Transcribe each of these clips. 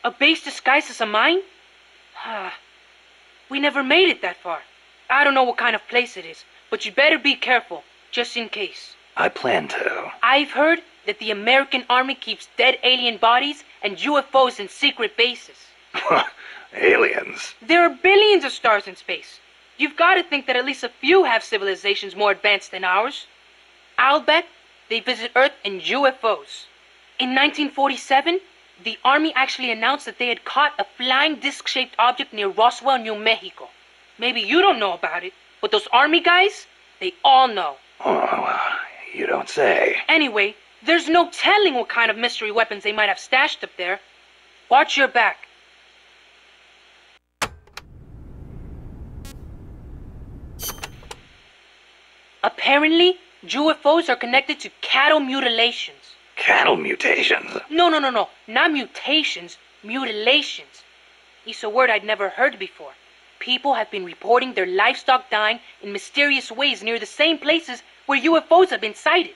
A base disguised as a mine? We never made it that far. I don't know what kind of place it is, but you better be careful, just in case. I plan to. I've heard that the American Army keeps dead alien bodies and UFOs in secret bases. Aliens? There are billions of stars in space. You've got to think that at least a few have civilizations more advanced than ours. I'll bet they visit Earth in UFOs. In 1947, the Army actually announced that they had caught a flying disc-shaped object near Roswell, New Mexico. Maybe you don't know about it, but those Army guys, they all know. Oh, you don't say. Anyway, there's no telling what kind of mystery weapons they might have stashed up there. Watch your back. Apparently, UFOs are connected to cattle mutilations. Cattle mutations? No. Not mutations, mutilations. It's a word I'd never heard before. People have been reporting their livestock dying in mysterious ways near the same places where UFOs have been sighted.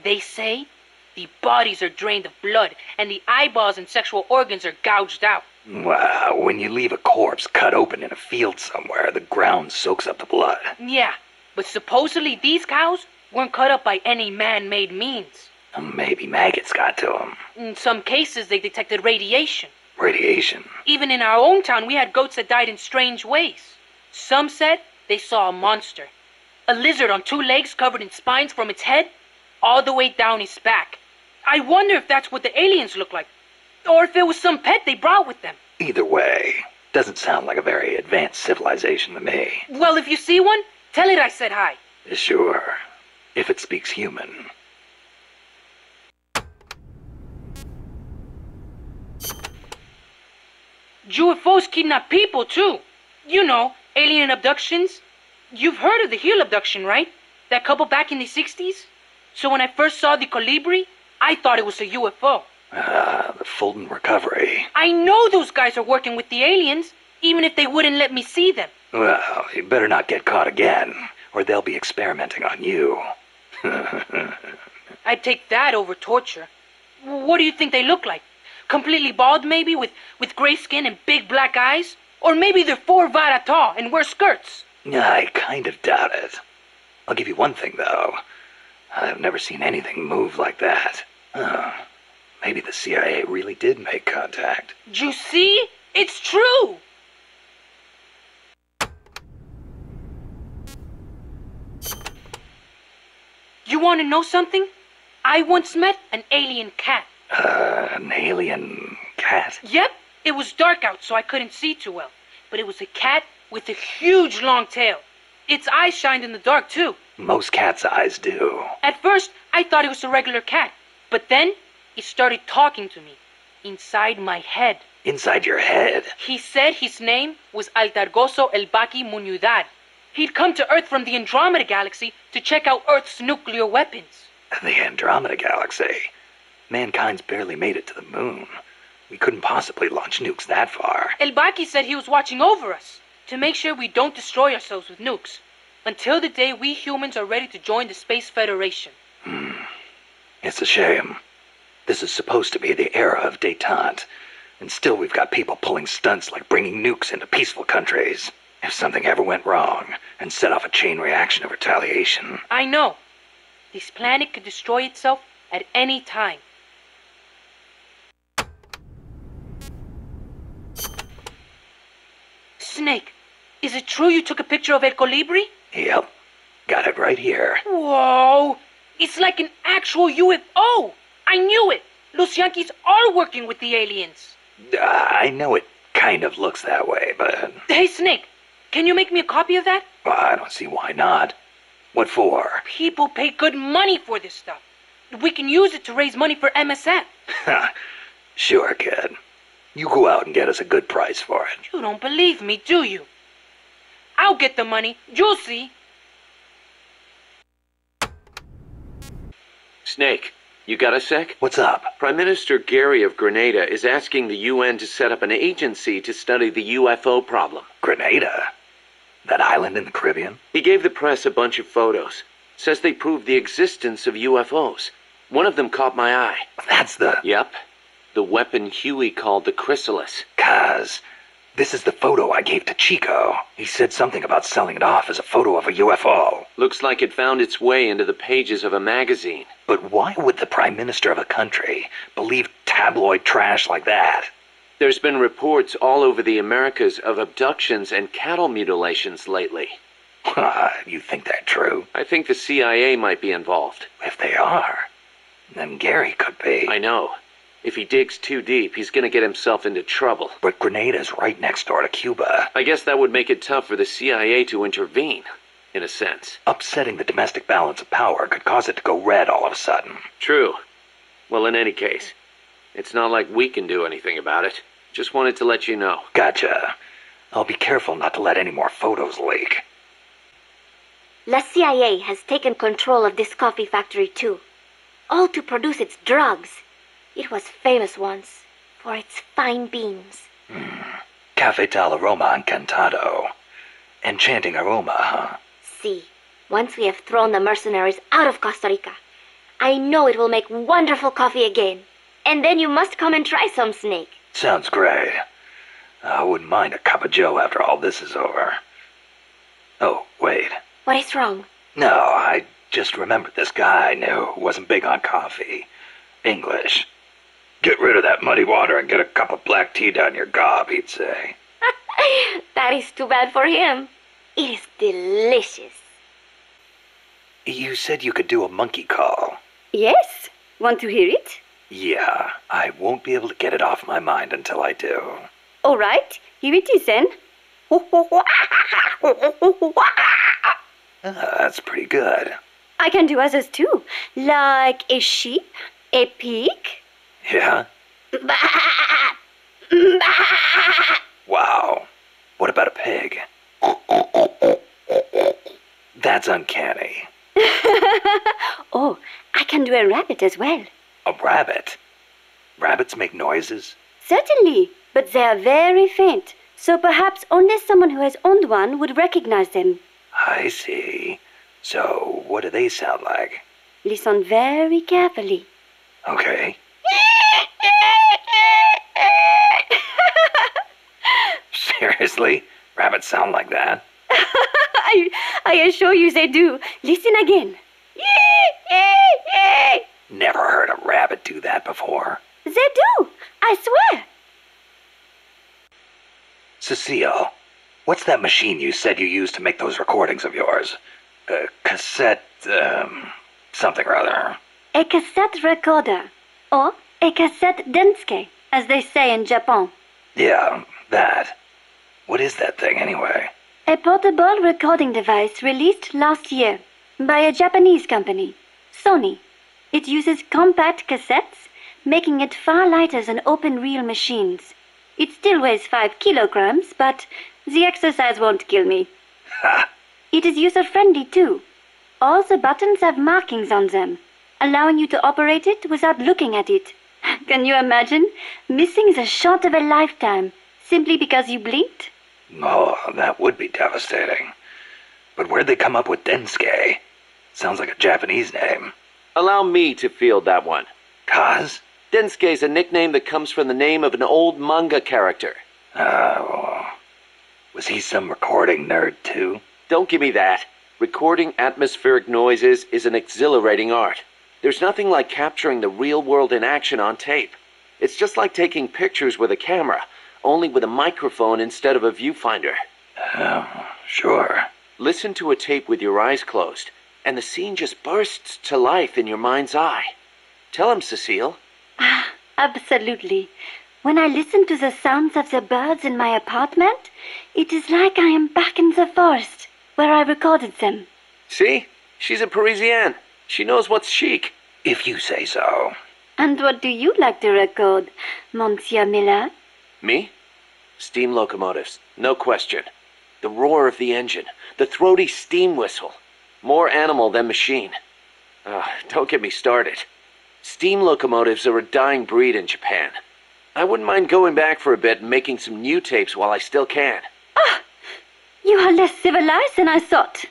They say the bodies are drained of blood and the eyeballs and sexual organs are gouged out. Well, when you leave a corpse cut open in a field somewhere, the ground soaks up the blood. Yeah, but supposedly these cows weren't cut up by any man-made means. Maybe maggots got to them. In some cases, they detected radiation. Radiation? Even in our own town, we had goats that died in strange ways. Some said they saw a monster. A lizard on 2 legs covered in spines from its head all the way down his back. I wonder if that's what the aliens look like. Or if it was some pet they brought with them. Either way, doesn't sound like a very advanced civilization to me. Well, if you see one, tell it I said hi. Sure. If it speaks human. UFOs kidnap people, too. You know, alien abductions. You've heard of the heel abduction, right? That couple back in the 60s? So when I first saw the Colibri, I thought it was a UFO. The Fulton recovery. I know those guys are working with the aliens, even if they wouldn't let me see them. Well, you better not get caught again, or they'll be experimenting on you. I'd take that over torture. What do you think they look like? Completely bald, maybe, with gray skin and big black eyes? Or maybe they're 4 vara tall and wear skirts? I kind of doubt it. I'll give you one thing, though. I've never seen anything move like that. Maybe the CIA really did make contact. You see? It's true! You want to know something? I once met an alien cat. An alien cat? Yep, it was dark out so I couldn't see too well. But it was a cat with a huge long tail. Its eyes shined in the dark too. Most cats' eyes do. At first, I thought it was a regular cat. But then, it started talking to me. Inside my head. Inside your head? He said his name was Altargoso El Baki Muñudad. He'd come to Earth from the Andromeda Galaxy to check out Earth's nuclear weapons. The Andromeda Galaxy? Mankind's barely made it to the moon. We couldn't possibly launch nukes that far. El Baki said he was watching over us, to make sure we don't destroy ourselves with nukes, until the day we humans are ready to join the Space Federation. It's a shame. This is supposed to be the era of détente, and still we've got people pulling stunts like bringing nukes into peaceful countries. If something ever went wrong, and set off a chain reaction of retaliation. I know. This planet could destroy itself at any time. Snake, is it true you took a picture of El Colibri? Yep. Got it right here. Whoa! It's like an actual UFO! I knew it! Los Yankees are working with the aliens! I know it kind of looks that way, but... Hey, Snake, can you make me a copy of that? Well, I don't see why not. What for? People pay good money for this stuff. We can use it to raise money for MSF. Sure, kid. You go out and get us a good price for it. You don't believe me, do you? I'll get the money. You'll see. Snake, you got a sec? What's up? Prime Minister Gary of Grenada is asking the UN to set up an agency to study the UFO problem. Grenada? That island in the Caribbean? He gave the press a bunch of photos. Says they prove the existence of UFOs. One of them caught my eye. That's the... Yep. The weapon Huey called the chrysalis. Kaz, this is the photo I gave to Chico. He said something about selling it off as a photo of a UFO. Looks like it found its way into the pages of a magazine. But why would the Prime Minister of a country believe tabloid trash like that? There's been reports all over the Americas of abductions and cattle mutilations lately. You think that's true? I think the CIA might be involved. If they are, then Gary could be. I know. If he digs too deep, he's gonna get himself into trouble. But Grenada's right next door to Cuba. I guess that would make it tough for the CIA to intervene, in a sense. Upsetting the domestic balance of power could cause it to go red all of a sudden. True. Well, in any case, it's not like we can do anything about it. Just wanted to let you know. Gotcha. I'll be careful not to let any more photos leak. La CIA has taken control of this coffee factory too, all to produce its drugs. It was famous once for its fine beans. Cafe tal aroma encantado. Enchanting aroma, huh? See, once we have thrown the mercenaries out of Costa Rica, I know it will make wonderful coffee again. And then you must come and try some, Snake. Sounds great. I wouldn't mind a cup of joe after all this is over. Oh, wait. What is wrong? No, I just remembered this guy I knew who wasn't big on coffee. English. Get rid of that muddy water and get a cup of black tea down your gob, he'd say. That is too bad for him. It is delicious. You said you could do a monkey call. Yes. Want to hear it? Yeah, I won't be able to get it off my mind until I do. All right. Here it is then. That's pretty good. I can do others too, like a sheep, a pig. Yeah? Wow. What about a pig? That's uncanny. Oh, I can do a rabbit as well. A rabbit? Rabbits make noises? Certainly, but they are very faint, so perhaps only someone who has owned one would recognize them. I see. So, what do they sound like? Listen very carefully. Okay. Seriously? Rabbits sound like that? I assure you they do. Listen again. Never heard a rabbit do that before. They do. I swear. Cecile, what's that machine you said you used to make those recordings of yours? Cassette, something or other. A cassette recorder, or a cassette denske, as they say in Japan. Yeah, that. What is that thing anyway? A portable recording device released last year by a Japanese company, Sony. It uses compact cassettes, making it far lighter than open-reel machines. It still weighs 5 kilograms, but the exercise won't kill me. Ha! It is user-friendly too. All the buttons have markings on them, allowing you to operate it without looking at it. Can you imagine missing the shot of a lifetime simply because you blinked? Oh, that would be devastating. But where'd they come up with Densuke? Sounds like a Japanese name. Allow me to field that one. Kaz? Densuke is a nickname that comes from the name of an old manga character. Was he some recording nerd too? Don't give me that. Recording atmospheric noises is an exhilarating art. There's nothing like capturing the real world in action on tape. It's just like taking pictures with a camera, only with a microphone instead of a viewfinder. Oh, sure. Listen to a tape with your eyes closed, and the scene just bursts to life in your mind's eye. Tell him, Cecile. Absolutely. When I listen to the sounds of the birds in my apartment, it is like I am back in the forest where I recorded them. See? She's a Parisienne. She knows what's chic. If you say so. And what do you like to record, Monsieur Miller? Me? Steam locomotives, no question. The roar of the engine, the throaty steam whistle. More animal than machine. Don't get me started. Steam locomotives are a dying breed in Japan. I wouldn't mind going back for a bit and making some new tapes while I still can. You are less civilized than I thought.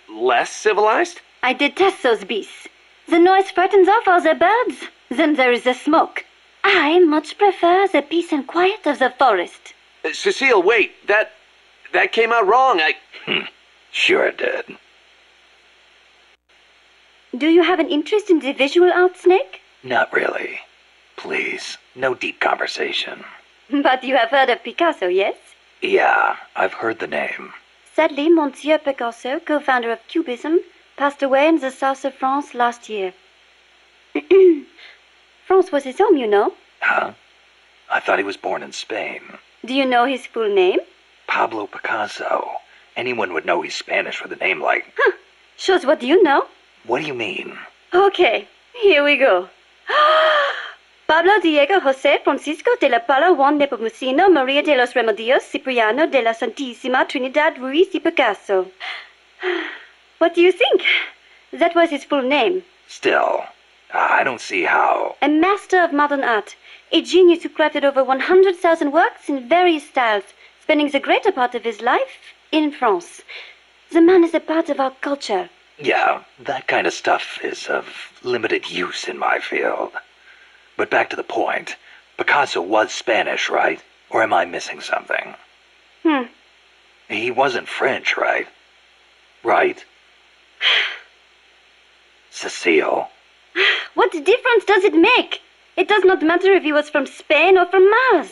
Less civilized? I detest those beasts. The noise frightens off all the birds. Then there is the smoke. I much prefer the peace and quiet of the forest. Cecile, wait. That came out wrong. Sure it did. Do you have an interest in the visual arts, Snake? Not really. Please, no deep conversation. But you have heard of Picasso, yes? Yeah, I've heard the name. Sadly, Monsieur Picasso, co-founder of Cubism, passed away in the south of France last year. France was his home, you know. Huh? I thought he was born in Spain. Do you know his full name? Pablo Picasso. Anyone would know he's Spanish with a name like... Huh. Shows what you know. What do you mean? Okay, here we go. Pablo Diego José Francisco de la Pala Juan Nepomuceno Maria de los Remedios Cipriano de la Santísima Trinidad Ruiz y Picasso. What do you think? That was his full name. Still, I don't see how... A master of modern art. A genius who crafted over 100,000 works in various styles, spending the greater part of his life in France. The man is a part of our culture. Yeah, that kind of stuff is of limited use in my field. But back to the point. Picasso was Spanish, right? Or am I missing something? He wasn't French, right? Right? Cecile. What difference does it make? It does not matter if he was from Spain or from Mars.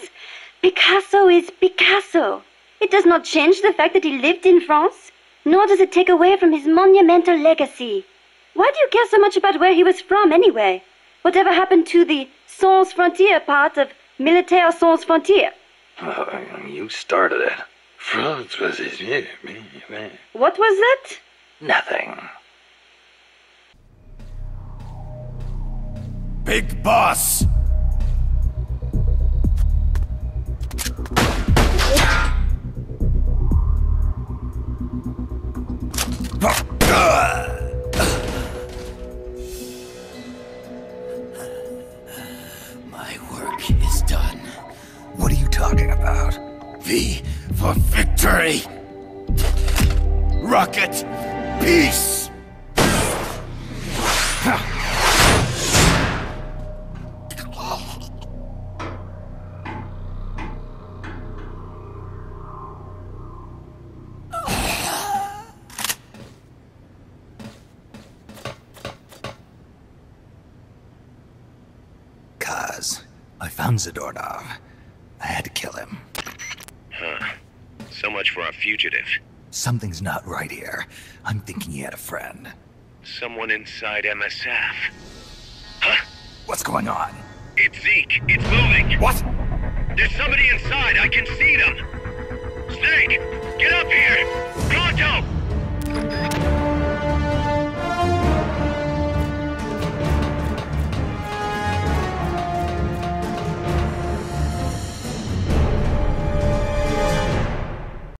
Picasso is Picasso. It does not change the fact that he lived in France, nor does it take away from his monumental legacy. Why do you care so much about where he was from, anyway? Whatever happened to the sans frontière part of Militaire sans frontière? You started it. What was that? Nothing. Big boss! My work is done. What are you talking about? V for victory! Rocket! Peace! I found Zadornov. I had to kill him. Huh. So much for a fugitive. Something's not right here. I'm thinking he had a friend. Someone inside MSF. Huh? What's going on? It's Zeke. It's moving. What? There's somebody inside. I can see them. Snake!